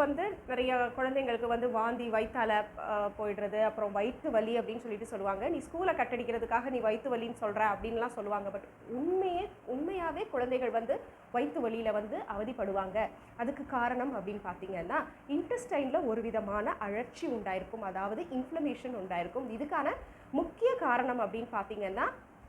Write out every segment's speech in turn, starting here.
வந்து நிறைய குழந்தைங்களுக்கு வந்து வாந்தி வயிற்றால போயிடுறது, அப்புறம் வயிற்று வலி அப்படின்னு சொல்லிட்டு சொல்லுவாங்க. நீ ஸ்கூலை கட்டடிக்கிறதுக்காக நீ வயிற்று வலின்னு சொல்கிற அப்படின்லாம் சொல்லுவாங்க. பட் உண்மையாகவே குழந்தைகள் வந்து வயிற்று வலியில் வந்து அவதிப்படுவாங்க. அதுக்கு காரணம் அப்படின்னு பார்த்தீங்கன்னா இன்டெஸ்டைனில் ஒரு விதமான அழற்சி உண்டாயிருக்கும், அதாவது இன்ஃப்ளமேஷன் உண்டாயிருக்கும். இதுக்கான முக்கிய காரணம் அப்படின்னு பார்த்தீங்கன்னா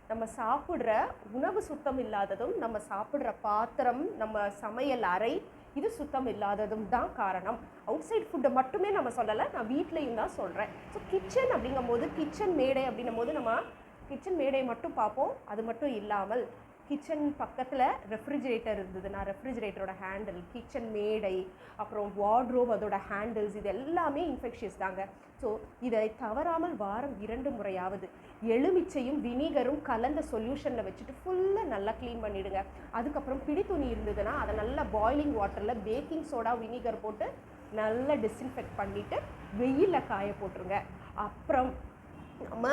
நம்ம சாப்பிட்ற உணவு சுத்தம் இல்லாததும், நம்ம சாப்பிட்ற பாத்திரம், நம்ம சமையல் அறை இது சுத்தம் இல்லாததும் தான் காரணம். அவுட் சைட் ஃபுட்டை மட்டுமே நம்ம சொல்லலை, நான் வீட்லேயும் தான் சொல்கிறேன். ஸோ கிச்சன் அப்படிங்கும் போது, கிச்சன் மேடை அப்படின்னும் போது நம்ம கிச்சன் மேடையை மட்டும் பார்ப்போம். அது மட்டும் இல்லாமல் கிச்சன் பக்கத்தில் ரெஃப்ரிஜிரேட்டர் இருந்ததுன்னா ரெஃப்ரிஜிரேட்டரோட ஹேண்டில், கிச்சன் மேடை, அப்புறம் வார்ட்ரோப் அதோட ஹேண்டில்ஸ், இது எல்லாமே இன்ஃபெக்ஷியஸ் தாங்க. ஸோ இதை தவறாமல் வாரம் 2 முறையாவது எலுமிச்சையும் வினிகரும் கலந்த சொல்யூஷனில் வச்சுட்டு ஃபுல்லாக நல்லா க்ளீன் பண்ணிவிடுங்க. அதுக்கப்புறம் பிடி துணி இருந்ததுன்னா அதை நல்லா பாய்லிங் வாட்டரில் பேக்கிங் சோடா வினிகர் போட்டு நல்லா டிஸ்இன்ஃபெக்ட் பண்ணிவிட்டு வெயிலில் காய போட்டுருங்க. அப்புறம் நம்ம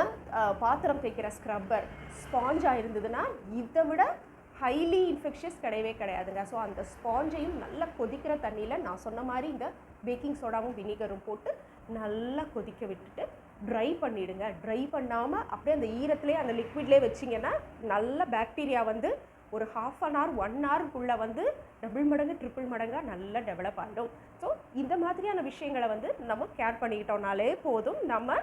பாத்திரம் தேய்க்கிற ஸ்க்ரப்பர் ஸ்பாஞ்சாக இருந்ததுன்னா இதை விட ஹைலி இன்ஃபெக்ஷியஸ் கிடையவே கிடையாதுங்க. ஸோ அந்த ஸ்பாஞ்சையும் நல்லா கொதிக்கிற தண்ணியில் நான் சொன்ன மாதிரி இந்த பேக்கிங் சோடாவும் வினிகரும் போட்டு நல்லா கொதிக்க விட்டுட்டு ட்ரை பண்ணிவிடுங்க. ட்ரை பண்ணாமல் அப்படியே அந்த ஈரத்துலேயே அந்த லிக்விட்லேயே வச்சிங்கன்னா நல்ல பாக்டீரியா வந்து ஒரு 1/2 hour 1 hourக்குள்ளே வந்து டபுள் மடங்கு ட்ரிபிள் மடங்காக நல்லா டெவலப் ஆகிடும். ஸோ இந்த மாதிரியான விஷயங்களை வந்து நம்ம கேர் பண்ணிக்கிட்டோம்னாலே போதும், நம்ம